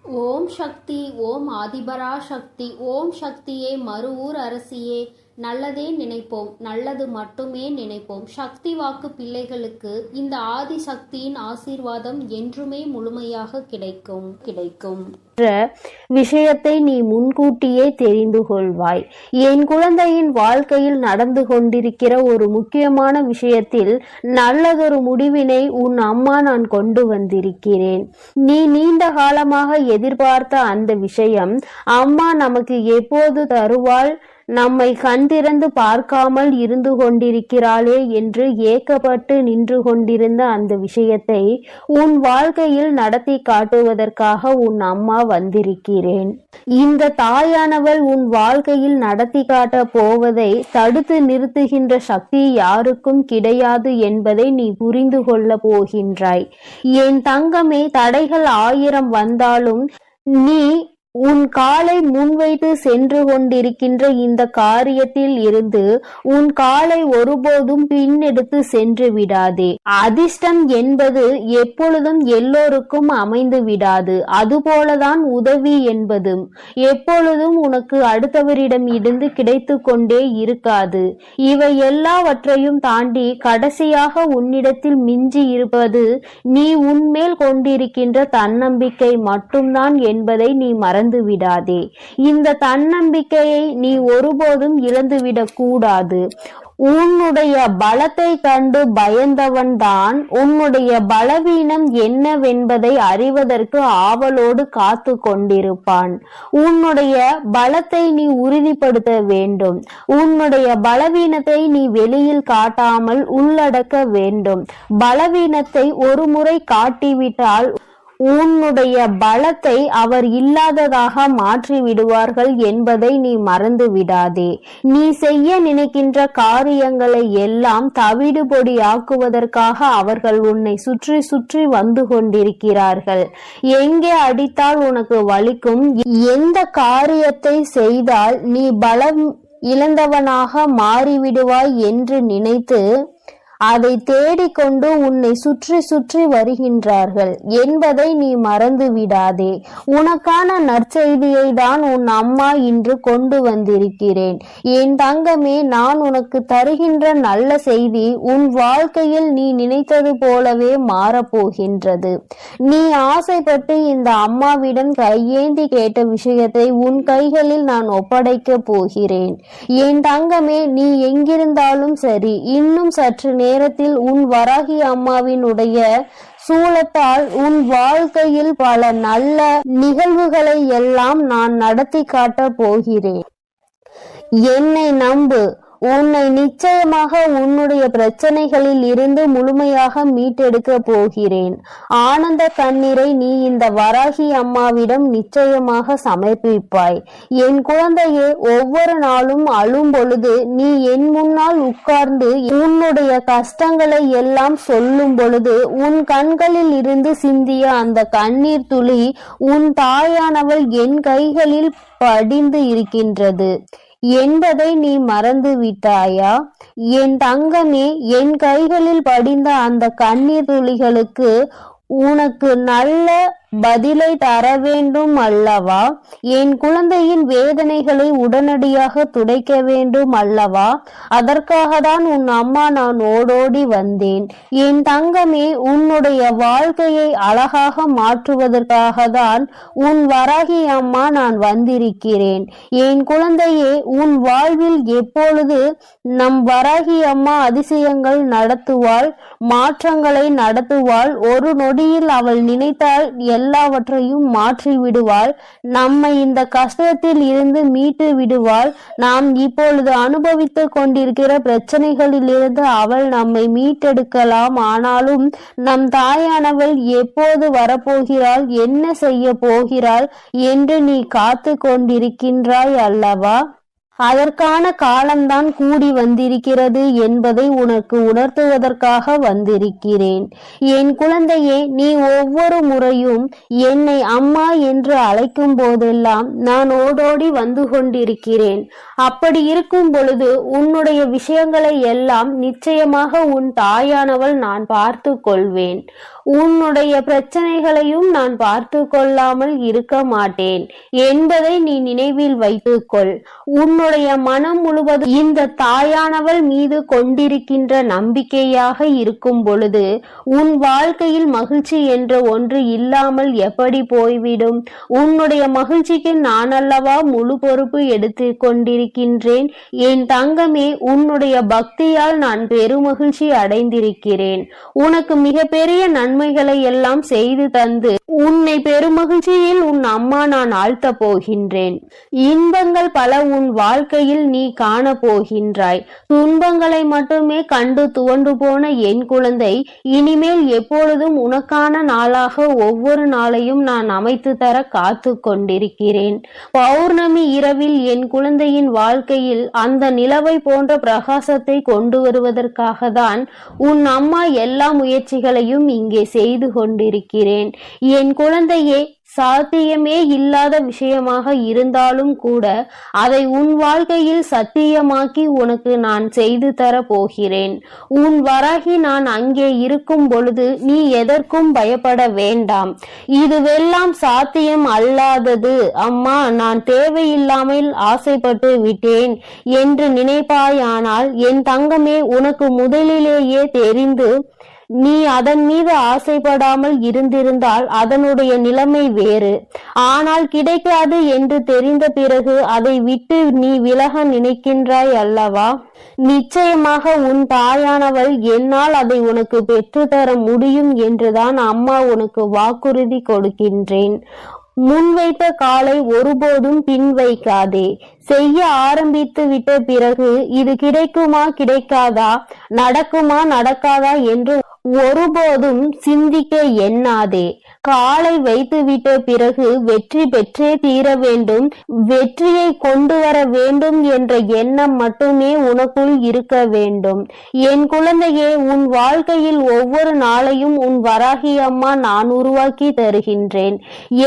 ஓம் சக்தி. ஓம் ஆதிபரா சக்தி. ஓம் சக்தியே, மறுவூர் அரசியே, நல்லதே நினைப்போம், நல்லது மட்டுமே நினைப்போம். சக்தி வாக்கு பிள்ளைகளுக்கு இந்த ஆதி சக்தியின் ஆசீர்வாதம் என்றுமே முழுமையாக கிடைக்கும் விஷயத்தை நீ முன்கூட்டியே தெரிந்து கொள்வாய். என் குழந்தையின் வாழ்க்கையில் நடந்து கொண்டிருக்கிற ஒரு முக்கியமான விஷயத்தில் நல்லதொரு முடிவினை உன் அம்மா நான் கொண்டு வந்திருக்கிறேன். நீ நீண்ட காலமாக எதிர்பார்த்த அந்த விஷயம் அம்மா நமக்கு எப்போது தருவாள், நம்மை கண் திறந்து பார்க்காமல் இருந்து கொண்டிருக்கிறாளே என்று ஏக்கப்பட்டு நின்று கொண்டிருந்த அந்த விஷயத்தை உன் வாழ்க்கையில் நடத்தி காட்டுவதற்காக உன் அம்மா வந்திருக்கிறேன். இந்த தாயானவள் உன் வாழ்க்கையில் நடத்தி காட்ட போவதை தடுத்து நிறுத்துகின்ற சக்தி யாருக்கும் கிடையாது என்பதை நீ புரிந்து கொள்ள போகின்றாய். என் தங்கமே, தடைகள் 1000 வந்தாலும் நீ உன் காலை முன்வைத்து சென்று கொண்டிருக்கின்ற இந்த காரியத்தில் இருந்து உன் காலை ஒருபோதும் பின்னெடுத்து சென்று விடாதே. அதிர்ஷ்டம் என்பது எப்பொழுதும் எல்லோருக்கும் அமைந்து விடாது. அதுபோலதான் உதவி என்பதும் எப்பொழுதும் உனக்கு அடுத்தவரிடம் இருந்து கிடைத்து கொண்டே இருக்காது. இவை எல்லாவற்றையும் தாண்டி கடைசியாக உன்னிடத்தில் மிஞ்சி இருப்பது நீ உன்மேல் கொண்டிருக்கின்ற தன்னம்பிக்கை மட்டும்தான் என்பதை நீ மறந்து விடாதே. இந்த தன்னம்பிக்கையை நீ ஒருபோதும் இழந்துவிடக் கூடாது. உன்னுடைய பலத்தை கண்டு பயந்தவன் தான் உன்னுடைய பலவீனம் என்னவென்பதை அறிவதற்கு ஆவலோடு காத்து கொண்டிருப்பான். உன்னுடைய பலத்தை நீ உறுதிப்படுத்த வேண்டும். உன்னுடைய பலவீனத்தை நீ வெளியில் காட்டாமல் உள்ளடக்க வேண்டும். பலவீனத்தை ஒரு முறை காட்டிவிட்டால் உன்னுடைய பலத்தை அவர் இல்லாததாக மாற்றி விடுவார்கள் என்பதை நீ மறந்து விடாதே. நீ செய்ய நினைக்கின்ற காரியங்களை எல்லாம் தவிடுபொடி ஆக்குவதற்காக அவர்கள் உன்னை சுற்றி சுற்றி வந்து கொண்டிருக்கிறார்கள். எங்கே அடித்தால் உனக்கு வலிக்கும், எந்த காரியத்தை செய்தால் நீ பலம் இழந்தவனாக மாறிவிடுவாய் என்று நினைத்து அதை தேடிக்கொண்டு உன்னை சுற்றி சுற்றி வருகின்றார்கள் என்பதை நீ மறந்து விடாதே. உனக்கான நற்செய்தியை தான் உன் அம்மா இன்று கொண்டு வந்திருக்கிறேன். என் தங்கமே, நான் உனக்கு தருகின்ற நல்ல செய்தி உன் வாழ்க்கையில் நீ நினைத்தது போலவே மாறப்போகின்றது. நீ ஆசைப்பட்டு இந்த அம்மாவிடம் கையேந்தி கேட்ட விஷயத்தை உன் கைகளில் நான் ஒப்படைக்க போகிறேன். என் தங்கமே, நீ எங்கிருந்தாலும் சரி, இன்னும் சற்று நேரத்தில் உன் வராகி அம்மாவினுடைய சூலத்தால் உன் வாழ்க்கையில் பல நல்ல நிகழ்வுகளை எல்லாம் நான் நடத்தி காட்ட போகிறேன். என்னை நம்பு. உன்னை நிச்சயமாக உன்னுடைய பிரச்சனைகளில் இருந்து முழுமையாக மீட்டெடுக்க போகிறேன். ஆனந்த கண்ணீரை நீ இந்த வராகி அம்மாவிடம் நிச்சயமாக சமர்ப்பிப்பாய். என் குழந்தையே, ஒவ்வொரு நாளும் அழும் பொழுது நீ என் முன்னால் உட்கார்ந்து உன்னுடைய கஷ்டங்களை எல்லாம் சொல்லும் பொழுது உன் கண்களில் இருந்து சிந்திய அந்த கண்ணீர் துளி உன் தாயானவள் என் கைகளில் படிந்து இருக்கின்றது என்பதை நீ மறந்து விட்டாயா? என் தங்கமே, என் கைகளில் படிந்த அந்த கண்ணீர் துளிகளுக்கு உனக்கு நல்ல பதிலை தர வேண்டும் அல்லவா? என் குழந்தையின் வேதனைகளை உடனடியாக துடைக்க வேண்டும் அல்லவா? அதற்காக தான் உன் அம்மா நான் ஓடோடி வந்தேன். என் தங்கமே, உன்னுடைய வாழ்க்கையை அழகாக மாற்றுவதற்காக தான் உன் வராகி அம்மா நான் வந்திருக்கிறேன். என் குழந்தையே, உன் வாழ்வில் எப்பொழுது நம் வராகி அம்மா அதிசயங்கள் நடத்துவாள், மாற்றங்களை நடத்துவாள். ஒரு நொடியில் அவள் நினைத்தால் எல்லாவற்றையும் மாற்றி விடுவாள். நம்மை இந்த கஷ்டத்தில் இருந்து மீட்டு விடுவாள். நாம் இப்பொழுது அனுபவித்துக் கொண்டிருக்கிற பிரச்சனைகளில் இருந்து அவள் நம்மை மீட்டெடுக்கலாம். ஆனாலும் நம் தாயானவள் எப்போது வரப்போகிறாள், என்ன செய்ய போகிறாள் என்று நீ காத்து கொண்டிருக்கின்றாய் அல்லவா? அதற்கான காலம்தான் கூடி வந்திருக்கிறது என்பதை உனக்கு உணர்த்துவதற்காக வந்திருக்கிறேன். என் குழந்தையே, நீ ஒவ்வொரு முறையும் என்னை அம்மா என்று அழைக்கும் போதெல்லாம் நான் ஓடோடி வந்து கொண்டிருக்கிறேன். அப்படி இருக்கும் பொழுது உன்னுடைய விஷயங்களை எல்லாம் நிச்சயமாக உன் தாயானவள் நான் பார்த்து கொள்வேன். உன்னுடைய பிரச்சனைகளையும் நான் பார்த்து கொள்ளாமல் இருக்க மாட்டேன் என்பதை நீ நினைவில் வைத்துக்கொள். உன்னுடைய மனம் முழுவதும் இந்த தாயானவள் மீது கொண்டிருக்கின்ற நம்பிக்கையாக இருக்கும் பொழுது உன் வாழ்க்கையில் மகிழ்ச்சி என்ற ஒன்று இல்லாமல் எப்படி போய்விடும்? உன்னுடைய மகிழ்ச்சிக்கு நான் அல்லவா முழு பொறுப்பு எடுத்து கொண்டிருக்கின்றேன். என் தங்கமே, உன்னுடைய பக்தியால் நான் பெருமகிழ்ச்சி அடைந்திருக்கிறேன். உனக்கு மிகப்பெரிய நன்மைகளை எல்லாம் செய்து தந்து உன்னை பெருமகிழ்ச்சியில் உன் அம்மா நான் ஆழ்த்த போகின்றேன். இன்பங்கள் பல உன் வாழ்க்கையில் நீ காண போகின்றாய். துன்பங்களை மட்டுமே கண்டு துவண்டு போன என் குழந்தை, இனிமேல் எப்பொழுதும் உனக்கான நாளாக ஒவ்வொரு நாளையும் நான் அமைத்து தர காத்து கொண்டிருக்கிறேன். பௌர்ணமி இரவில் என் குழந்தையின் வாழ்க்கையில் அந்த நிலவை போன்ற பிரகாசத்தை கொண்டு வருவதற்காக தான் உன் அம்மா எல்லா முயற்சிகளையும் இங்கே செய்து கொண்டிருக்கிறேன். என் குழந்தையே, சாத்தியமே இல்லாத விஷயமாக இருந்தாலும் கூட அதை உன் வாழ்க்கையில் சத்தியமாக்கி உனக்கு நான் செய்து தர போகிறேன். உன் வராகி நான் அங்கே இருக்கும் பொழுது நீ எதற்கும் பயப்பட வேண்டாம். இதுவெல்லாம் சாத்தியம் அல்லாதது அம்மா, நான் தேவையில்லாமல் ஆசைப்பட்டு விட்டேன் என்று நினைப்பாயானால் என் தங்கமே, உனக்கு முதலிலேயே தெரிந்து நீ அதன் மீது ஆசைப்படாமல் இருந்திருந்தால் அதனுடைய நிலைமை வேறு. ஆனால் கிடைக்காது என்று தெரிந்த பிறகு அதை விட்டு நீ விலக நினைக்கின்றாய் அல்லவா? நிச்சயமாக உன் தாயானவள் என்னால் அதை உனக்கு பெற்றுத்தர முடியும் என்றுதான் அம்மா உனக்கு வாக்குறுதி கொடுக்கின்றேன். முன்வைத்த காலை ஒருபோதும் பின் வைக்காதே. செய்ய ஆரம்பித்து விட்ட பிறகு இது கிடைக்குமா கிடைக்காதா, நடக்குமா நடக்காதா என்று ஒருபோதும் சிந்திக்க எண்ணாதே. காலை வைத்துவிட்ட பிறகு வெற்றி பெற்றே தீர வேண்டும், வெற்றியை கொண்டு வர வேண்டும் என்ற எண்ணம் மட்டுமே உனக்குள் இருக்க வேண்டும். என் குழந்தையே, உன் வாழ்க்கையில் ஒவ்வொரு நாளையும் உன் வராகி அம்மா நான் உருவாக்கி தருகின்றேன்.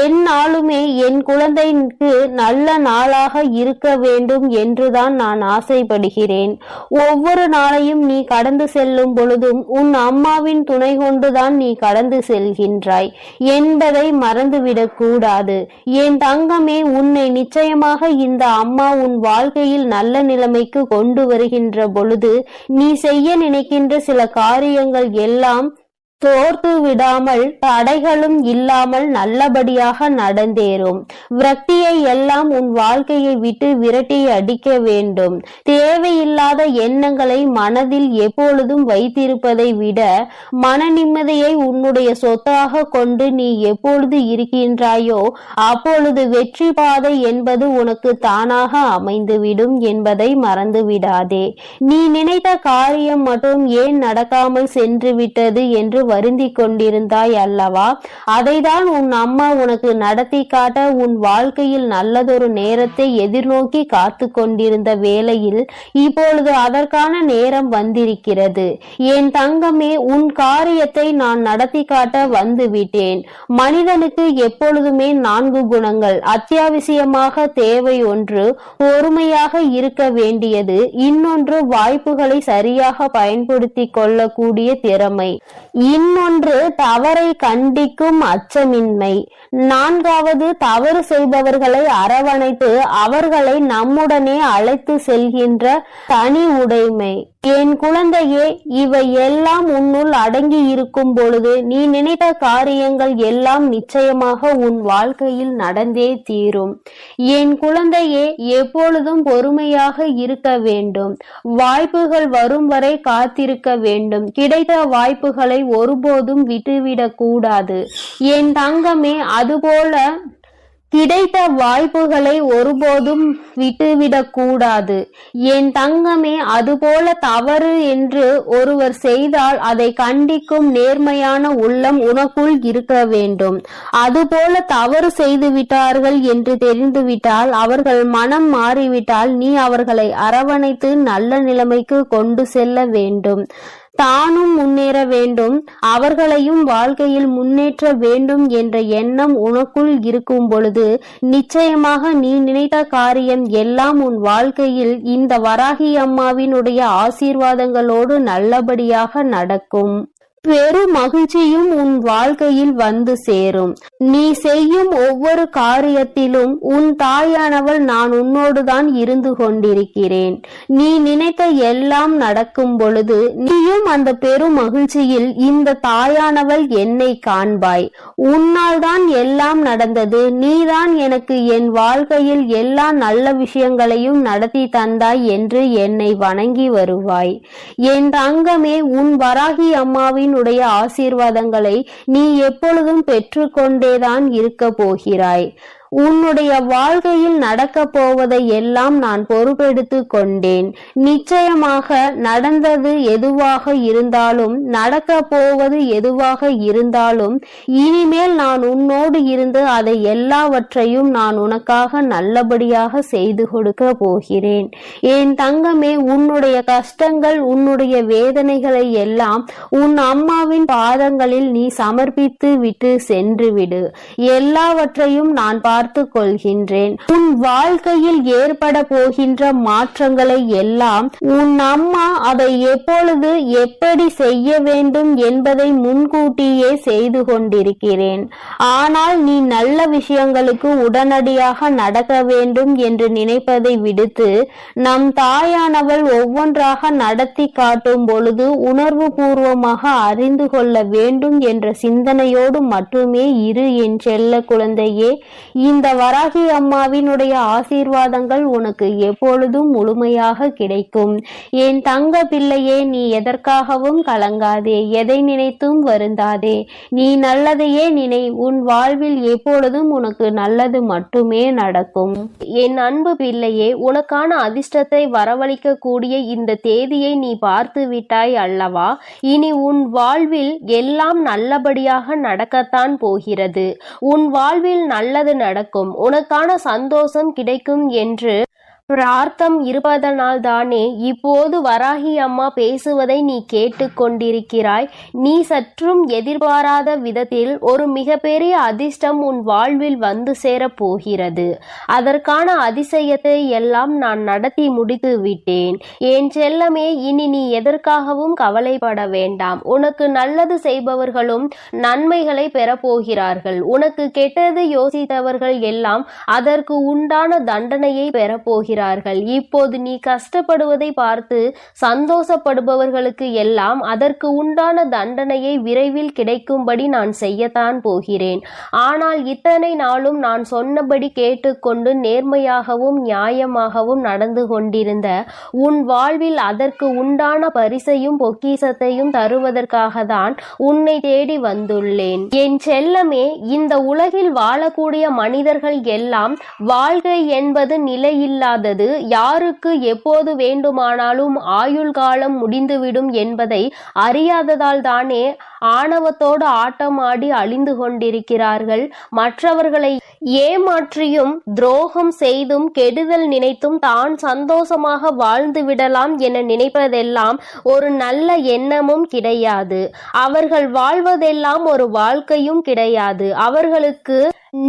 எந்நாளுமே என் குழந்தைக்கு நல்ல நாளாக இருக்க வேண்டும் என்றுதான் நான் ஆசைப்படுகிறேன். ஒவ்வொரு நாளையும் நீ கடந்து செல்லும் பொழுதும் உன் அம்மாவின் துணை கொண்டுதான் நீ கடந்து செல்கின்றாய் என்பதை மறந்துவிடக் கூடாது. என் தங்கமே, உன்னை நிச்சயமாக இந்த அம்மா உன் வாழ்க்கையில் நல்ல நிலைமைக்கு கொண்டு வருகின்ற பொழுது நீ செய்ய நினைக்கின்ற சில காரியங்கள் எல்லாம் தோர்த்து விடாமல் தடைகளும் இல்லாமல் நல்லபடியாக நடந்தேறும். விரக்தியை எல்லாம் உன் வாழ்க்கையை விட்டு விரட்டி அடிக்க வேண்டும். தேவையில்லாத எண்ணங்களை மனதில் எப்பொழுதும் வைத்திருப்பதை விட மன நிம்மதியை உன்னுடைய சொத்தாக கொண்டு நீ எப்பொழுது இருக்கின்றாயோ அப்பொழுது வெற்றி பாதை என்பது உனக்கு தானாக அமைந்துவிடும் என்பதை மறந்து விடாதே. நீ நினைத்த காரியம் மட்டும் ஏன் நடக்காமல் சென்று விட்டது என்று வருந்தி கொண்டிருந்தாய் அல்லவா? அதைதான் உன் அம்மா உனக்கு நடத்தி காட்ட உன் வாழ்க்கையில் நல்லதொரு நேரத்தை எதிர்நோக்கி காத்து கொண்டிருந்த வேளையில் இப்பொழுது அதற்கான நேரம் வந்திருக்கிறது. என் தங்கமே, உன் காரியத்தை நான் நடத்தி காட்ட வந்துவிட்டேன். மனிதனுக்கு எப்பொழுதுமே 4 குணங்கள் அத்தியாவசியமாக தேவை. ஒன்று பொறுமையாக இருக்க வேண்டியது, இன்னொன்று வாய்ப்புகளை சரியாக பயன்படுத்தி கொள்ளக்கூடிய திறமை, இன்னொன்று தவறை கண்டிக்கும் அச்சமின்மை, 4வது தவறு செய்பவர்களை அரவணைத்து அவர்களை நம்முடனே அழைத்து செல்கின்ற தனி உடைமை. என் குழந்தையே, இவை எல்லாம் உன்னுள் அடங்கி இருக்கும் பொழுது நீ நினைத்த காரியங்கள் எல்லாம் நிச்சயமாக உன் வாழ்க்கையில் நடந்தே தீரும். என் குழந்தையே, எப்பொழுதும் பொறுமையாக இருக்க வேண்டும். வாய்ப்புகள் வரும் வரை காத்திருக்க வேண்டும். கிடைத்த வாய்ப்புகளை ஒருபோதும் விட்டுவிடக் கூடாது. என் தங்கமே, அதுபோல கிடைத்த வாய்ப்புகளை ஒருபோதும் விட்டுவிடக் கூடாது. என் தங்கமே, அதுபோல தவறு என்று ஒருவர் செய்தால் அதை கண்டிக்கும் நேர்மையான உள்ளம் உனக்குள் இருக்க வேண்டும். அதுபோல தவறு செய்து விட்டார்கள் என்று தெரிந்துவிட்டால், அவர்கள் மனம் மாறிவிட்டால் நீ அவர்களை அரவணைத்து நல்ல நிலைமைக்கு கொண்டு செல்ல வேண்டும். தானும் முன்னேற வேண்டும், அவர்களையும் வாழ்க்கையில் முன்னேற்ற வேண்டும் என்ற எண்ணம் உனக்குள் இருக்கும் பொழுது நிச்சயமாக நீ நினைத்த காரியம் எல்லாம் உன் வாழ்க்கையில் இந்த வராகி அம்மாவினுடைய ஆசீர்வாதங்களோடு நல்லபடியாக நடக்கும். பெரும் மகிழ்ச்சியும் உன் வாழ்க்கையில் வந்து சேரும். நீ செய்யும் ஒவ்வொரு காரியத்திலும் உன் தாயானவள் நான் உன்னோடுதான் இருந்து கொண்டிருக்கிறேன். நீ நினைத்த எல்லாம் நடக்கும் பொழுது நீயும் அந்த பெரும் மகிழ்ச்சியில் இந்த தாயானவள் என்னை காண்பாய். உன்னால் தான் எல்லாம் நடந்தது. நீதான் எனக்கு என் வாழ்க்கையில் எல்லா நல்ல விஷயங்களையும் நடத்தி தந்தாய் என்று என்னை வணங்கி வருவாய். என் தங்கமே, உன் வராகி அம்மாவின் ஆசீர்வாதங்களை நீ எப்பொழுதும் பெற்றுக்கொண்டேதான் இருக்க போகிறாய். உன்னுடைய வாழ்க்கையில் நடக்க போவதை எல்லாம் நான் பொறுப்பெடுத்து கொண்டேன். நிச்சயமாக நடந்தது எதுவாக இருந்தாலும் நடக்க போவது எதுவாக இருந்தாலும் இனிமேல் நான் உன்னோடு இருந்து அதை எல்லாவற்றையும் நான் உனக்காக நல்லபடியாக செய்து கொடுக்க போகிறேன். என் தங்கமே, உன்னுடைய கஷ்டங்கள் உன்னுடைய வேதனைகளை எல்லாம் உன் அம்மாவின் பாதங்களில் நீ சமர்ப்பித்து விட்டு சென்று விடு. எல்லாவற்றையும் நான் பார்த்து கொள்கின்றேன். உன் வாழ்க்கையில் ஏற்பட போகின்ற மாற்றங்களை எல்லாம் உன் அம்மா அதை எப்பொழுது எப்படி செய்ய வேண்டும் என்பதை முன்கூட்டியே செய்து கொண்டிருக்கிறேன். ஆனால் நீ நல்ல விஷயங்களுக்கு உடனடியாக நடக்க வேண்டும் என்று நினைப்பதை விடுத்து நம் தாயானவள் ஒவ்வொன்றாக நடத்தி காட்டும் பொழுது உணர்வு பூர்வமாக அறிந்து கொள்ள வேண்டும் என்ற சிந்தனையோடு மட்டுமே இரு என் செல்ல குழந்தையே. இந்த வராகி அம்மாவினுடைய ஆசீர்வாதங்கள் உனக்கு எப்பொழுதும் முழுமையாக கிடைக்கும். என் தங்க பிள்ளையே, நீ எதற்காகவும் கலங்காதே, எதை நினைத்தும் வருந்தாதே. நீ நல்லதையே நினை. உன் வாழ்வில் எப்பொழுதும் உனக்கு நல்லது மட்டுமே நடக்கும். என் அன்பு பிள்ளையே, உனக்கான அதிர்ஷ்டத்தை வரவழைக்க கூடிய இந்த தேதியை நீ பார்த்து விட்டாய் அல்லவா? இனி உன் வாழ்வில் எல்லாம் நல்லபடியாக நடக்கத்தான் போகிறது. உன் வாழ்வில் நல்லது நடக்கும். உனக்கான சந்தோஷம் கிடைக்கும் என்று பிரார்த்தம் இருப்பதனால் தானே இப்போது வராகி அம்மா பேசுவதை நீ கேட்டு கொண்டிருக்கிறாய். நீ சற்றும் எதிர்பாராத விதத்தில் ஒரு மிகப்பெரிய அதிர்ஷ்டம் உன் வாழ்வில் வந்து சேரப் போகிறது. அதற்கான அதிசயத்தை எல்லாம் நான் நடத்தி முடித்து விட்டேன். என் செல்லமே, இனி நீ எதற்காகவும் கவலைப்பட வேண்டாம். உனக்கு நல்லது செய்பவர்களும் நன்மைகளை பெறப்போகிறார்கள். உனக்கு கெட்டது யோசித்தவர்கள் எல்லாம் அதற்கு உண்டான தண்டனையை பெறப்போகிறார்கள். இப்போது நீ கஷ்டப்படுவதை பார்த்து சந்தோஷப்படுபவர்களுக்கு எல்லாம் அதற்கு உண்டான தண்டனையை விரைவில் கிடைக்கும்படி நான் செய்யத்தான் போகிறேன். ஆனால் இத்தனை நாளும் நான் சொன்னபடி கேட்டுக்கொண்டு நேர்மையாகவும் நியாயமாகவும் நடந்து கொண்டிருந்த உன் வாழ்வில் அதற்கு உண்டான பரிசையும் பொக்கிஷத்தையும் தருவதற்காக தான் உன்னை தேடி வந்துள்ளேன். என் செல்லமே, இந்த உலகில் வாழக்கூடிய மனிதர்கள் எல்லாம் வாழ்க்கை என்பது நிலையில்லாத யாருக்கு எப்போது வேண்டுமானாலும் ஆயுள் காலம் முடிந்துவிடும் என்பதை அறியாததால் தானே ஆணவத்தோடு ஆட்டமாடி அழிந்து கொண்டிருக்கிறார்கள். மற்றவர்களை ஏமாற்றியும் துரோகம் செய்தும் கெடுதல் நினைத்தும் தான் சந்தோஷமாக வாழ்ந்து விடலாம் என நினைப்பதெல்லாம் ஒரு நல்ல எண்ணமும் கிடையாது. அவர்கள் வாழ்வதெல்லாம் ஒரு வாழ்க்கையும் கிடையாது. அவர்களுக்கு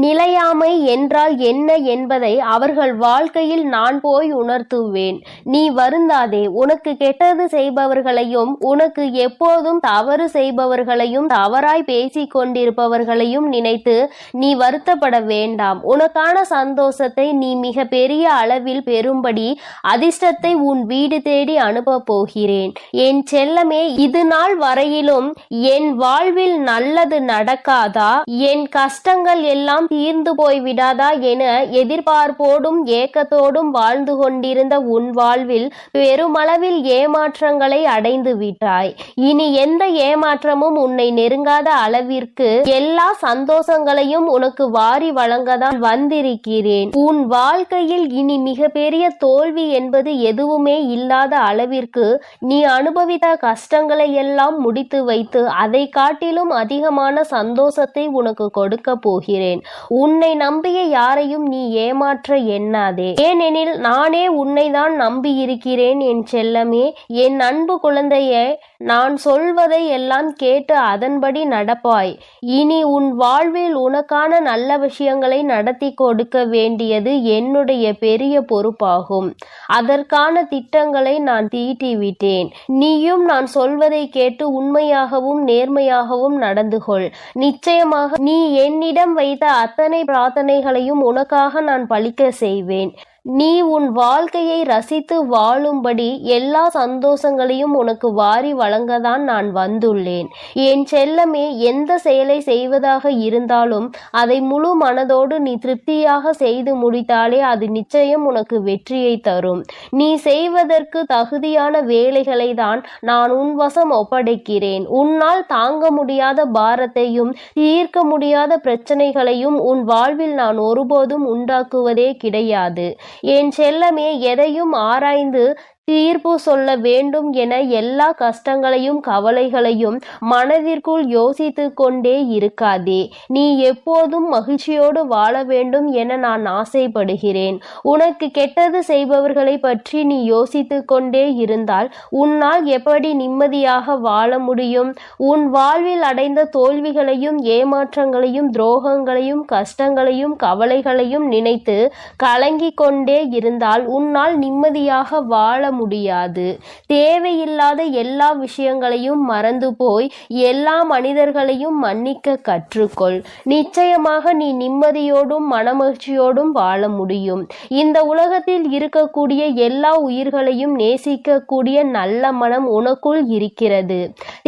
நிலையாமை என்றால் என்ன என்பதை அவர்கள் வாழ்க்கையில் நான் போய் உணர்த்துவேன். நீ வருந்தாதே. உனக்கு கெட்டது செய்பவர்களையும் உனக்கு எப்போதும் தவறு செய்பவர்களையும் தவறாய் பேசிக் கொண்டிருப்பவர்களையும் நினைத்து நீ வருத்தப்பட வேண்டாம். உனக்கான சந்தோஷத்தை நீ மிக பெரிய அளவில் பெறும்படி அதிர்ஷ்டத்தை உன் வீடு தேடி அனுப்ப போகிறேன். என் செல்லமே, இது நாள் வரையிலும் என் வாழ்வில் நல்லது நடக்காதா, என் கஷ்டங்கள் எல்லாம் தீர்ந்து போய்விடாதா என எதிர்பார்ப்போடும் ஏக்கத்தோடும் வாழ்ந்து கொண்டிருந்த உன் வாழ்வில் பெருமளவில் ஏமாற்றங்களை அடைந்து விட்டாய். இனி எந்த ஏமாற்றமும் உன்னை நெருங்காத அளவிற்கு எல்லா சந்தோஷங்களையும் உனக்கு வாரி வழங்கதான் வந்திருக்கிறேன். உன் வாழ்க்கையில் இனி மிகப்பெரிய தோல்வி என்பது எதுவுமே இல்லாத அளவிற்கு நீ அனுபவித்த கஷ்டங்களை எல்லாம் முடித்து வைத்து அதை காட்டிலும் அதிகமான சந்தோஷத்தை உனக்கு கொடுக்க போகிறேன். உன்னை நம்பிய யாரையும் நீ ஏமாற்ற எண்ணாதே. ஏனெனில் நானே உன்னை தான் நம்பியிருக்கிறேன் என் செல்லமே. என் அன்பு குழந்தையே, நான் சொல்வதை எல்லாம் கேட்டு அதன்படி நடப்பாய். இனி உன் வாழ்வில் உனக்கான நல்ல விஷயங்களை நடத்தி கொடுக்க வேண்டியது என்னுடைய பெரிய பொறுப்பாகும். அதற்கான திட்டங்களை நான் தீட்டிவிட்டேன். நீயும் நான் சொல்வதை கேட்டு உண்மையாகவும் நேர்மையாகவும் நடந்து கொள். நிச்சயமாக நீ என்னிடம் வைத்த அத்தனை பிரார்த்தனைகளையும் உனக்காக நான் பலிக்க செய்வேன். நீ உன் வாழ்க்கையை ரசித்து வாழும்படி எல்லா சந்தோஷங்களையும் உனக்கு வாரி வழங்கத்தான் நான் வந்துள்ளேன். என் செல்லமே, எந்த செயலை செய்வதாக இருந்தாலும் அதை முழு மனதோடு நீ திருப்தியாக செய்து முடித்தாலே அது நிச்சயம் உனக்கு வெற்றியை தரும். நீ செய்வதற்கு தகுதியான வேலைகளை தான் நான் உன் வசம் ஒப்படைக்கிறேன். உன்னால் தாங்க முடியாத பாரத்தையும் தீர்க்க முடியாத பிரச்சனைகளையும் உன் வாழ்வில் நான் ஒருபோதும் உண்டாக்குவதே கிடையாது. என் செல்லமே, எதையும் ஆராய்ந்து தீர்ப்பு சொல்ல வேண்டும் என எல்லா கஷ்டங்களையும் கவலைகளையும் மனதிற்குள் யோசித்து கொண்டே இருக்காதே. நீ எப்போதும் மகிழ்ச்சியோடு வாழ வேண்டும் என நான் ஆசைப்படுகிறேன். உனக்கு கெட்டது செய்பவர்களை பற்றி நீ யோசித்து கொண்டே இருந்தால் உன்னால் எப்படி நிம்மதியாக வாழ முடியும்? உன் வாழ்வில் அடைந்த தோல்விகளையும் ஏமாற்றங்களையும் துரோகங்களையும் கஷ்டங்களையும் கவலைகளையும் நினைத்து கலங்கிக் கொண்டே இருந்தால் உன்னால் நிம்மதியாக வாழ முடியாது. தேவையில்லாத எல்லா விஷயங்களையும் மறந்து போய் எல்லா மனிதர்களையும் மன்னிக்க கற்றுக்கொள். நிச்சயமாக நீ நிம்மதியோடும் மனமகிழ்ச்சியோடும் வாழ முடியும். இந்த உலகத்தில் இருக்கக்கூடிய எல்லா உயிர்களையும் நேசிக்கக்கூடிய நல்ல மனம் உனக்குள் இருக்கிறது.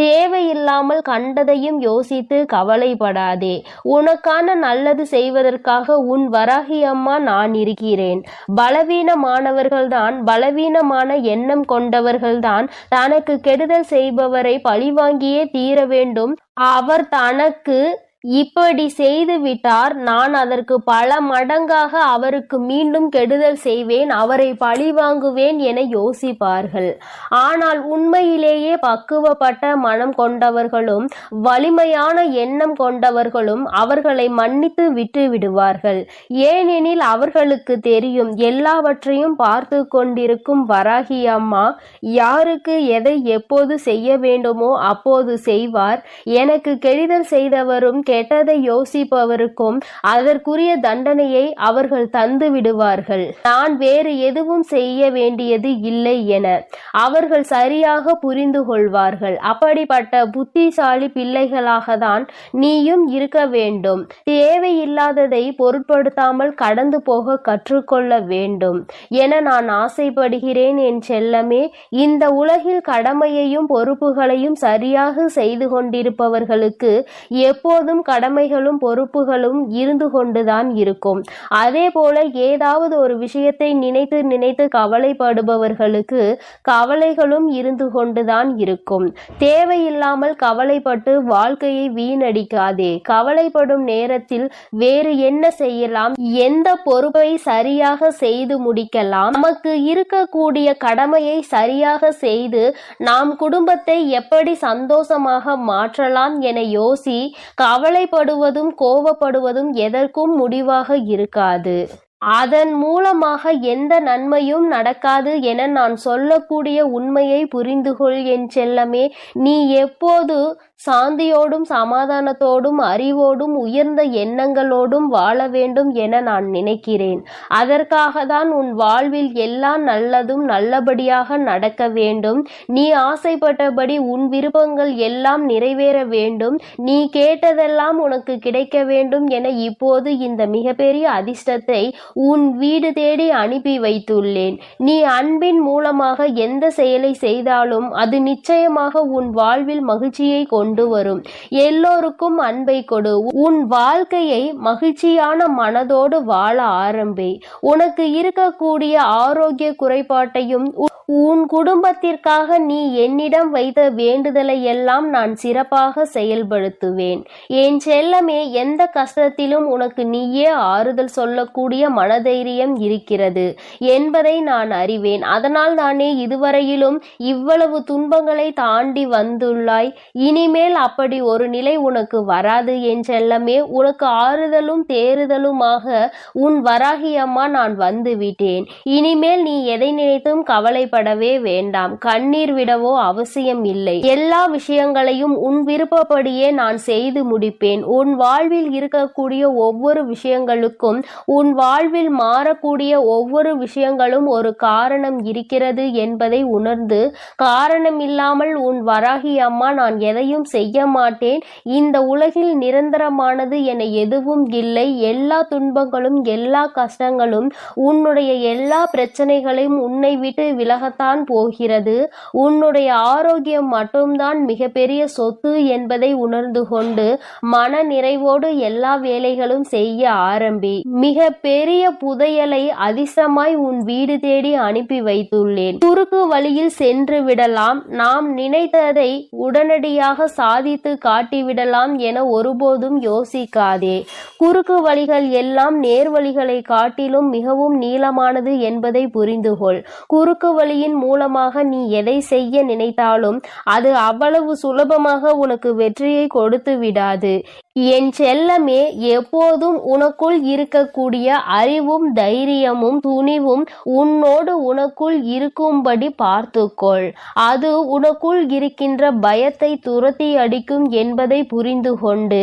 தேவையில்லாமல் கண்டதையும் யோசித்து கவலைப்படாதே. உனக்கான நல்லது செய்வதற்காக உன் வராகி அம்மா நான் இருக்கிறேன். பலவீனமான எண்ணம் கொண்டவர்கள்தான் தனக்கு கெடுதல் செய்பவரை பழிவாங்கியே தீர வேண்டும். அவர் தனக்கு இப்படி செய்துவிட்டார், நான் அதற்கு பல மடங்காக அவருக்கு மீண்டும் கெடுதல் செய்வேன், அவரை பழிவாங்குவேன் என யோசிப்பார்கள். ஆனால் உண்மையிலேயே பக்குவப்பட்ட மனம் கொண்டவர்களும் வலிமையான எண்ணம் கொண்டவர்களும் அவர்களை மன்னித்து விட்டு விடுவார்கள். ஏனெனில் அவர்களுக்கு தெரியும், எல்லாவற்றையும் பார்த்து கொண்டிருக்கும் வராகி அம்மா யாருக்கு எதை எப்போது செய்ய வேண்டுமோ அப்போது செய்வார். எனக்கு கெடுதல் செய்தவரும் கெட்டதை யோசிப்பவருக்கும் அதற்குரிய தண்டனையை அவர்கள் தந்து விடுவார்கள். நான் வேறு எதுவும் செய்ய வேண்டியது இல்லை என அவர்கள் சரியாக புரிந்து கொள்வார்கள். அப்படிப்பட்ட புத்திசாலி பிள்ளைகளாக தான் நீயும் இருக்க வேண்டும். தேவையில்லாததை பொருட்படுத்தாமல் கடந்து போக கற்றுக்கொள்ள வேண்டும் என நான் ஆசைப்படுகிறேன் என் செல்லமே. இந்த உலகில் கடமையையும் பொறுப்புகளையும் சரியாக செய்து கொண்டிருப்பவர்களுக்கு எப்போதும் கடமைகளும் பொறுப்புகளும் இருந்து கொண்டுதான் இருக்கும். அதே போல ஏதாவது ஒரு விஷயத்தை நினைத்து நினைத்து கவலைப்படுபவர்களுக்கு கவலைகளும் இருந்து கொண்டுதான் இருக்கும். தேவையில்லாமல் கவலைப்பட்டு வாழ்க்கையை வீணடிக்காதே. கவலைப்படும் நேரத்தில் வேறு என்ன செய்யலாம், எந்த பொறுப்பை சரியாக செய்து முடிக்கலாம், நமக்கு இருக்கக்கூடிய கடமையை சரியாக செய்து நாம் குடும்பத்தை எப்படி சந்தோஷமாக மாற்றலாம் என யோசி. கவலைப்படுவதும் கோபப்படுவதும் எதற்கும் முடிவாக இருக்காது. அதன் மூலமாக எந்த நன்மையும் நடக்காது என நான் சொல்லக்கூடிய உண்மையை புரிந்து கொள் என் செல்லமே. நீ எப்போது சாந்தியோடும் சமாதானத்தோடும் அறிவோடும் உயர்ந்த எண்ணங்களோடும் வாழ வேண்டும் என நான் நினைக்கிறேன். அதற்காக தான் உன் வாழ்வில் எல்லாம் நல்லதும் நல்லபடியாக நடக்க வேண்டும். நீ ஆசைப்பட்டபடி உன் விருப்பங்கள் எல்லாம் நிறைவேற வேண்டும். நீ கேட்டதெல்லாம் உனக்கு கிடைக்க வேண்டும் என இப்போது இந்த மிகப்பெரிய அதிர்ஷ்டத்தை உன் வீடு தேடி அனுப்பி வைத்துள்ளேன். நீ அன்பின் மூலமாக எந்த செயலை செய்தாலும் அது நிச்சயமாக உன் வாழ்வில் மகிழ்ச்சியை கொண்டு வரும். எல்லோருக்கும் அன்பை கொடு. உன் வாழ்க்கையை மகிழ்ச்சியான மனதோடு வாழ ஆரம்பி. உனக்கு இருக்கக்கூடிய ஆரோக்கிய குறைபாட்டையும் உன் குடும்பத்திற்காக நீ என்னிடம் வைத்த வேண்டுதலை எல்லாம் நான் சிறப்பாக செயல்படுத்துவேன். என் செல்லமே, எந்த கஷ்டத்திலும் உனக்கு நீயே ஆறுதல் சொல்லக்கூடிய மனதைரியம் இருக்கிறது என்பதை நான் அறிவேன். அதனால் தானே இதுவரையிலும் இவ்வளவு துன்பங்களை தாண்டி வந்துள்ளாய். இனிமேல் இனிமேல் அப்படி ஒரு நிலை உனக்கு வராது என் செல்லமே. உனக்கு ஆறுதலும் தேறுதலுமாக உன் வராகி அம்மா நான் வந்து விட்டேன். இனிமேல் நீ எதை நினைத்தும் கவலைப்படவே வேண்டாம். கண்ணீர் விடவோ அவசியம் இல்லை. எல்லா விஷயங்களையும் உன் விருப்பப்படியே நான் செய்து முடிப்பேன். உன் வாழ்வில் இருக்கக்கூடிய ஒவ்வொரு விஷயங்களுக்கும், உன் வாழ்வில் மாறக்கூடிய ஒவ்வொரு விஷயங்களும் ஒரு காரணம் இருக்கிறது என்பதை உணர்ந்து, காரணம் இல்லாமல் உன் வராகி அம்மா நான் எதையும் செய்ய மாட்டேன். இந்த உலகில் நிரந்தரமானது என எதுவும் இல்லை. எல்லா துன்பங்களும் எல்லா கஷ்டங்களும் உன்னுடைய எல்லா பிரச்சனைகளையும் உன்னை விட்டு விலகத்தான் போகிறது. உன்னுடைய ஆரோக்கியம் மட்டும்தான் மிகப்பெரிய சொத்து என்பதை உணர்ந்து கொண்டு மன நிறைவோடு எல்லா வேலைகளும் செய்ய ஆரம்பி. மிக பெரிய புதையலை அதிர்ஷ்டமாய் உன் வீடு தேடி அனுப்பி வைத்துள்ளேன். குறுக்கு வழியில் சென்று விடலாம், நாம் நினைத்ததை உடனடியாக சாதித்து காட்டிவிடலாம் என ஒருபோதும் யோசிக்காதே. குறுக்கு வழிகள் எல்லாம் நேர்வழிகளை காட்டிலும் மிகவும் நீளமானது என்பதை புரிந்துகொள். குறுக்கு வழியின் மூலமாக நீ எதை செய்ய நினைத்தாலும் அது அவ்வளவு சுலபமாக உனக்கு வெற்றியை கொடுத்து விடாது. என் செல்லமே, எப்போதும் உனக்குள் இருக்கக்கூடிய அறிவும் தைரியமும் துணிவும் உன்னோடு உனக்குள் இருக்கும்படி பார்த்துக்கொள். அது உனக்குள் இருக்கின்ற பயத்தை துரத்தி அடிக்கும் என்பதை புரிந்து கொண்டு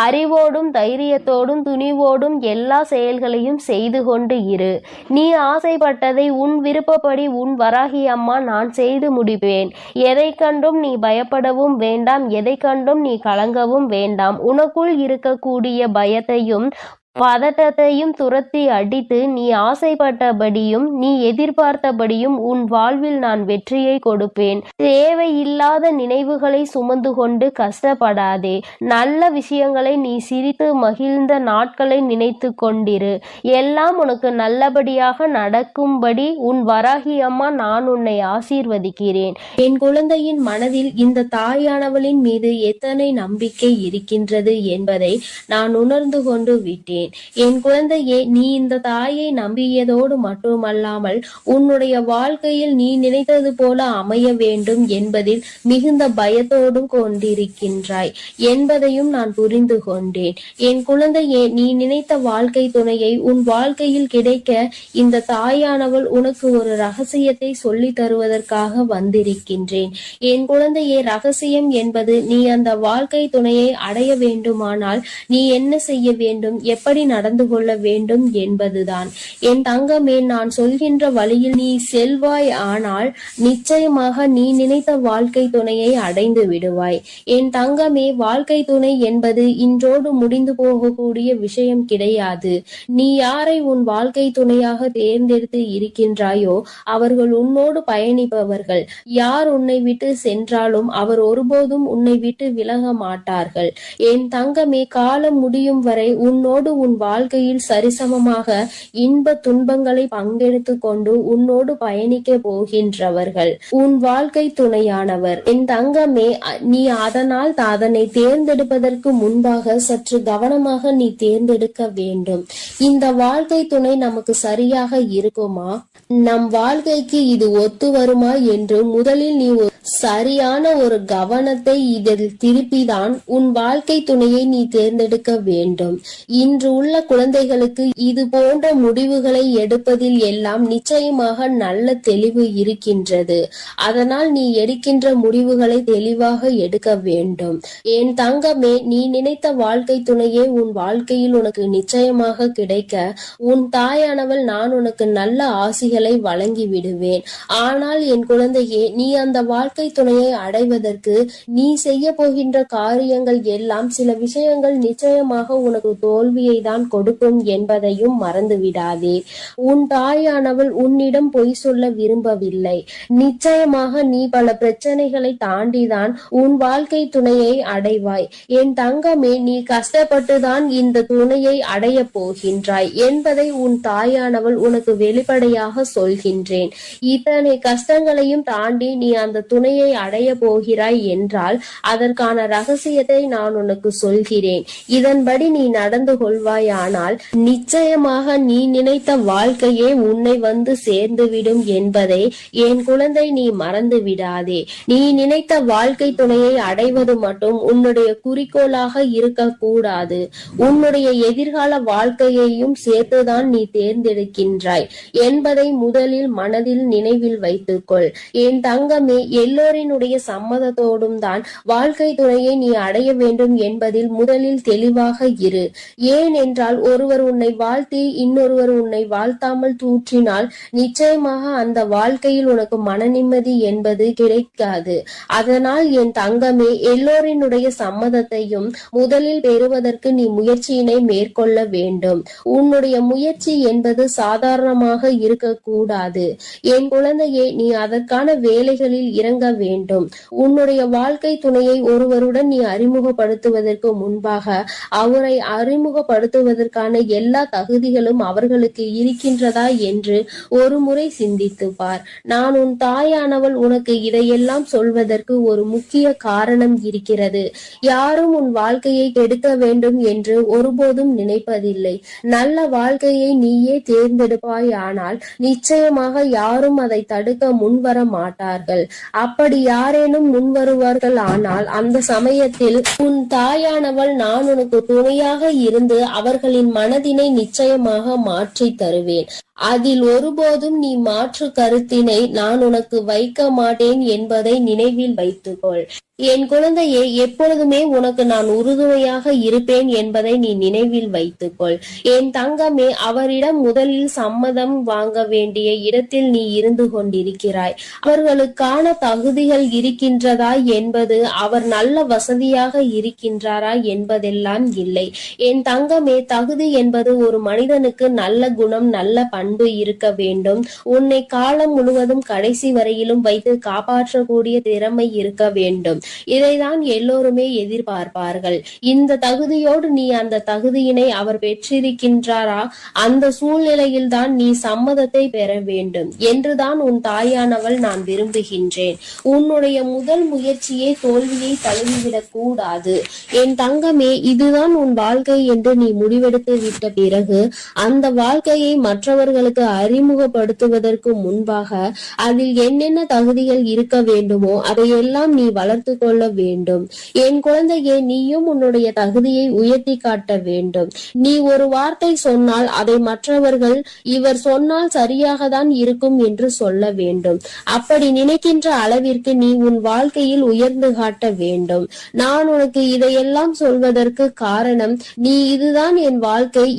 அறிவோடும் தைரியத்தோடும் துணிவோடும் எல்லா செயல்களையும் செய்து கொண்டு இரு. நீ ஆசைப்பட்டதை உன் விருப்பப்படி உன் வராகி அம்மா நான் செய்து முடிப்பேன். எதை கண்டும் நீ பயப்படவும் வேண்டாம், எதை கண்டும் நீ கலங்கவும் வேண்டாம். உனக்குள் இருக்கக்கூடிய பயத்தையும் பதட்டத்தையும் துரத்தி அடித்து நீ ஆசைப்பட்டபடியும் நீ எதிர்பார்த்தபடியும் உன் வாழ்வில் நான் வெற்றியை கொடுப்பேன். தேவையில்லாத நினைவுகளை சுமந்து கொண்டு கஷ்டப்படாதே. நல்ல விஷயங்களை நீ சிரித்து மகிழ்ந்த நாட்களை நினைத்து கொண்டிரு. எல்லாம் உனக்கு நல்லபடியாக நடக்கும்படி உன் வராகி அம்மா நான் உன்னை ஆசீர்வதிக்கிறேன். என் குழந்தையின் மனதில் இந்த தாயானவளின் மீது எத்தனை நம்பிக்கை இருக்கின்றது என்பதை நான் உணர்ந்து கொண்டு விட்டேன். என் குழந்தையே, நீ இந்த தாயை நம்பியதோடு மட்டுமல்லாமல் உன்னுடைய வாழ்க்கையில் நீ நினைத்தது போல அமைய வேண்டும் என்பதில் மிகுந்த பயத்தோடும் கொண்டிருக்கின்றாய் என்பதையும் நான் புரிந்து கொண்டேன். என் குழந்தையே, நீ நினைத்த வாழ்க்கை துணையை உன் வாழ்க்கையில் கிடைக்க இந்த தாயானவள் உனக்கு ஒரு ரகசியத்தை சொல்லி தருவதற்காக வந்திருக்கின்றேன். என் குழந்தையே, ரகசியம் என்பது நீ அந்த வாழ்க்கை துணையை அடைய வேண்டுமானால் நீ என்ன செய்ய வேண்டும், எப்படி நடந்து கொள்ள வேண்டும் என்பதுதான். என் தங்கமே, நான் சொல்கின்ற வழியில் நீ செல்வாய், ஆனால் நிச்சயமாக நீ நினைத்த வாழ்க்கை துணையை அடைந்து விடுவாய். என் தங்கமே, வாழ்க்கை துணை என்பது இன்றோடு முடிந்து போகக்கூடிய விஷயம் கிடையாது. நீ யாரை உன் வாழ்க்கை துணையாக தேர்ந்தெடுத்து இருக்கின்றாயோ அவர்கள் உன்னோடு பயணிப்பவர்கள். யார் உன்னை விட்டு சென்றாலும் அவர் ஒருபோதும் உன்னை விட்டு விலக மாட்டார்கள். என் தங்கமே, காலம் முடியும் வரை உன்னோடு உன் வாழ்க்கையில் சரிசமமாக இன்ப துன்பங்களை பங்கெடுத்து கொண்டு உன்னோடு பயணிக்க போகின்றவர்கள் உன் வாழ்க்கை துணையானவர். என் தங்கமே, நீ அதனால் அதனை தேர்ந்தெடுப்பதற்கு முன்பாக சற்று கவனமாக நீ தேர்ந்தெடுக்க வேண்டும். இந்த வாழ்க்கை துணை நமக்கு சரியாக இருக்குமா, நம் வாழ்க்கைக்கு இது ஒத்து வருமா என்று முதலில் நீ சரியான ஒரு கவனத்தை இதில் திருப்பிதான் உன் வாழ்க்கை துணையை நீ தேர்ந்தெடுக்க வேண்டும். இன்று உள்ள குழந்தைகளுக்கு இது போன்ற முடிவுகளை எடுப்பதில் எல்லாம் நிச்சயமாக நல்ல தெளிவு இருக்கின்றது. அதனால் நீ எடுக்கின்ற முடிவுகளை தெளிவாக எடுக்க வேண்டும். என் தங்கமே, நீ நினைத்த வாழ்க்கை துணையே உன் வாழ்க்கையில் உனக்கு நிச்சயமாக கிடைக்க உன் தாயானவள் நான் உனக்கு நல்ல ஆசிகளை வழங்கி விடுவேன். ஆனால் என் குழந்தையே, நீ அந்த வாழ்க்கை துணையை அடைவதற்கு நீ செய்ய போகின்ற காரியங்கள் எல்லாம் சில விஷயங்கள் நிச்சயமாக உனக்கு தோல்வியை தான் கொடுக்கும் என்பதையும் மறந்து விடாதே. உன் தாயானவள் உன்னிடம் பொய் சொல்ல விரும்பவில்லை. நிச்சயமாக நீ பல பிரச்சனைகளை தாண்டிதான் உன் வாழ்க்கை துணையை அடைவாய். என் தங்கமே, நீ கஷ்டப்பட்டுதான் இந்த துணையை அடைய போகின்றாய் என்பதை உன் தாயானவள் உனக்கு வெளிப்படையாக சொல்கின்றேன். இத்தனை கஷ்டங்களையும் தாண்டி நீ அந்த துணையை அடைய போகிறாய் என்றால் அதற்கான ரகசியத்தை நான் உனக்கு சொல்கிறேன். இதன்படி நீ நடந்து கொள்வாய். கொள்வாயானால் நிச்சயமாக நீ நினைத்த வாழ்க்கையே உன்னை வந்து சேர்ந்துவிடும் என்பதை என் குழந்தை நீ மறந்து விடாதே. நீ நினைத்த வாழ்க்கை துணையை அடைவது மட்டும் உன்னுடைய குறிக்கோளாக இருக்கக்கூடாது. உன்னுடைய எதிர்கால வாழ்க்கையையும் சேர்த்துதான் நீ தேர்ந்தெடுக்கின்றாய் என்பதை முதலில் மனதில் நினைவில் வைத்துக்கொள். என் தங்கமே, எல்லோரினுடைய சம்மதத்தோடும் தான் வாழ்க்கை துணையை நீ அடைய வேண்டும் என்பதில் முதலில் தெளிவாக இரு. ஏனென்றால் ஒருவர் உன்னை வாழ்த்தி இன்னொருவர் உன்னை வாழ்த்தாமல் தூற்றினால் நிச்சயமாக அந்த வாழ்க்கையில் உனக்கு மன நிம்மதி என்பது கிடைக்காது. அதனால் என் தங்கமே, எல்லோரினுடைய சம்மதத்தையும் முதலில் பெறுவதற்கு நீ முயற்சியினை மேற்கொள்ள வேண்டும். உன்னுடைய முயற்சி என்பது சாதாரணமாக இருக்கக்கூடாது. என் குழந்தையே, நீ அதற்கான வேலைகளில் இறங்க வேண்டும். உன்னுடைய வாழ்க்கை துணையை ஒருவருடன் நீ அறிமுகப்படுத்துவதற்கு முன்பாக அவரை அறிமுகப்படுத்துவதற்கான எல்லா தகுதிகளும் அவர்களுக்கு இருக்கின்றதா என்று ஒரு முறை சிந்தித்து பார். நான் உன் தாயானவள் உனக்கு இதையெல்லாம் சொல்வதற்கு ஒரு முக்கிய காரணம் இருக்கிறது. யாரும் உன் வாழ்க்கையை கெடுக்க வேண்டும் என்று ஒருபோதும் நினைப்பதில்லை. நல்ல வாழ்க்கையை நீயே தேர்ந்தெடுப்பாய். ஆனால் நிச்சயமாக யாரும் அதை தடுக்க முன்வர மாட்டார்கள். அப்படி யாரேனும் முன்வருவார்கள் ஆனால் அந்த சமயத்தில் உன் தாயானவள் நான் உனக்கு துணையாக இருந்து அவர்களின் மனதினை நிச்சயமாக மாற்றி தருவேன். அதில் ஒருபோதும் நீ மாற்று கருத்தினை நான் உனக்கு வைக்க மாட்டேன் என்பதை நினைவில் வைத்துக்கொள். என் குழந்தையே, எப்பொழுதுமே உனக்கு நான் உறுதுணையாக இருப்பேன் என்பதை நீ நினைவில் வைத்துக்கொள். என் தங்கமே, அவரிடம் முதலில் சம்மதம் வாங்க வேண்டிய இடத்தில் நீ இருந்து கொண்டிருக்கிறாய். அவர்களுக்கான தகுதிகள் இருக்கின்றதா என்பது, அவர் நல்ல வசதியாக இருக்கின்றாரா என்பதெல்லாம் இல்லை. என் தங்கமே, தகுதி என்பது ஒரு மனிதனுக்கு நல்ல குணம், நல்ல பண்பு இருக்க வேண்டும். உன்னை காலம் முழுவதும் கடைசி வரையிலும் வைத்து காப்பாற்றக்கூடிய திறமை இருக்க வேண்டும். இதைதான் எல்லோருமே எதிர்பார்ப்பார்கள். இந்த தகுதியோடு நீ அந்த தகுதியினை அவர் பெற்றிருக்கின்றாரா, அந்த சூழ்நிலையில் தான் நீ சம்மதத்தை பெற வேண்டும் என்றுதான் உன் தாயானவள் நான் விரும்புகின்றேன். உன்னுடைய முதல் முயற்சியே தோல்வியை தழுவிவிடக் கூடாது. என் தங்கமே, இதுதான் உன் வாழ்க்கை என்று நீ முடிவெடுத்து விட்ட பிறகு அந்த வாழ்க்கையை மற்றவர்களுக்கு அறிமுகப்படுத்துவதற்கு முன்பாக அதில் என்னென்ன தகுதிகள் இருக்க வேண்டுமோ அதையெல்லாம் நீ வளர்த்து கொள்ள வேண்டும். என் குழந்தையே, நீயும் உன்னுடைய தகுதியை உயர்த்தி காட்ட வேண்டும். நீ ஒரு வார்த்தை சொன்னால் அதை மற்றவர்கள் இவர் சொன்னால் சரியாக தான் இருக்கும் என்று சொல்ல வேண்டும். அப்படி நினைக்கின்ற அளவிற்கு நீ உன் வாழ்க்கையில் உயர்ந்து காட்ட வேண்டும். நான் உனக்கு இதையெல்லாம் சொல்வதற்கு காரணம், நீ இதுதான் என் வாழ்க்கை,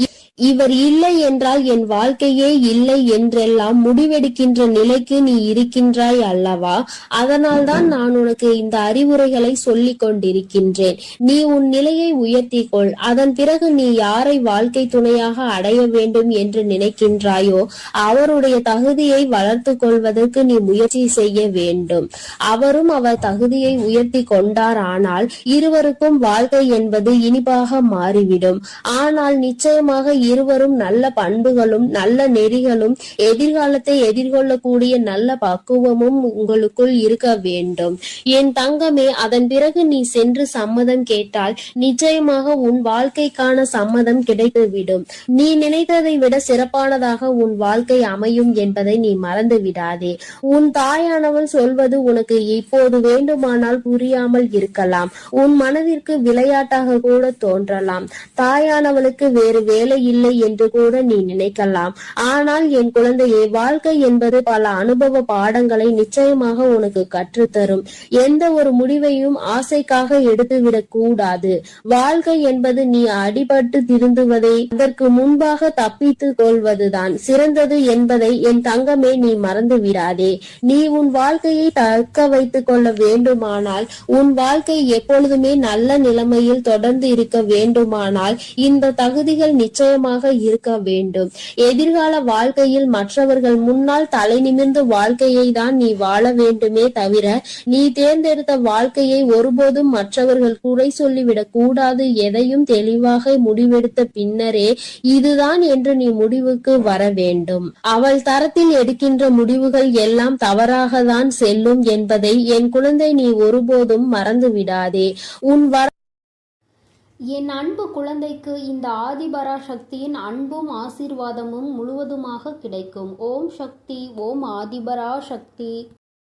இவர் இல்லை என்றால் என் வாழ்க்கையே இல்லை என்றெல்லாம் முடிவெடுக்கின்ற நிலைக்கு நீ இருக்கின்றாய் அல்லவா? அதனால்தான் நான் உனக்கு இந்த அறிவுரைகளை சொல்லிக் கொண்டிருக்கின்றேன். நீ உன் நிலையை உயர்த்திக்கொள். அதன் பிறகு நீ யாரை வாழ்க்கை துணையாக அடைய வேண்டும் என்று நினைக்கின்றாயோ அவருடைய தகுதியை வளர்த்து கொள்வதற்கு நீ முயற்சி செய்ய வேண்டும். அவரும் அவர் தகுதியை உயர்த்தி கொண்டார். ஆனால் இருவருக்கும் வாழ்க்கை என்பது இனிப்பாக மாறிவிடும். ஆனால் நிச்சயமாக இருவரும் நல்ல பண்புகளும் நல்ல நெறிகளும் எதிர்காலத்தை எதிர்கொள்ளக்கூடிய நல்ல பக்குவமும் உங்களுக்குள் இருக்க வேண்டும். என் தங்கமே, அதன் பிறகு நீ சென்று சம்மதம் கேட்டால் நிச்சயமாக உன் வாழ்க்கைக்கான சம்மதம் கிடைத்துவிடும். நீ நினைத்ததை விட சிறப்பானதாக உன் வாழ்க்கை அமையும் என்பதை நீ மறந்து விடாதே. உன் தாயானவள் சொல்வது உனக்கு இப்போது வேண்டுமானால் புரியாமல் இருக்கலாம். உன் மனதிற்கு விளையாட்டாக கூட தோன்றலாம். தாயானவளுக்கு வேறு வேலை இல்லை என்று கூட நீ நினைக்கலாம். ஆனால் என் குழந்தையே, வாழ்க்கை என்பது பல அனுபவ பாடங்களை நிச்சயமாக உனக்கு கற்றுத்தரும். எந்த ஒரு முடிவையும் ஆசைக்காக எடுத்துவிடக் கூடாது. வாழ்க்கை என்பது நீ அடிபட்டு திருந்துவதை அதற்கு முன்பாக தப்பித்து கொள்வதுதான் சிறந்தது என்பதை என் தங்கமே நீ மறந்து விடாதே. நீ உன் வாழ்க்கையை தக்க வைத்துக் கொள்ள வேண்டுமானால், உன் வாழ்க்கை எப்பொழுதுமே நல்ல நிலைமையில் தொடர்ந்து இருக்க வேண்டுமானால் இந்த தகுதிகள் நிச்சயமாக இருக்க வேண்டும். எதிர்கால வாழ்க்கையில் மற்றவர்கள் முன்னால் தலை நிமிர்ந்த வாழ்க்கையை தான் நீ வாழ வேண்டுமே தவிர நீ தேர்ந்தெடுத்த வாழ்க்கையை ஒருபோதும் மற்றவர்கள் குறை சொல்லிவிடக் கூடாது. எதையும் தெளிவாக முடிவெடுத்த பின்னரே இதுதான் என்று நீ முடிவுக்கு வர வேண்டும். அவள் தரத்தில் எடுக்கின்ற முடிவுகள் எல்லாம் தவறாக தான் செல்லும் என்பதை என் குழந்தை நீ ஒருபோதும் மறந்து விடாதே. உன் என் அன்பு குழந்தைக்கு இந்த ஆதிபராசக்தியின் அன்பும் ஆசீர்வாதமும் முழுவதுமாக கிடைக்கும். ஓம் சக்தி, ஓம் ஆதிபராசக்தி.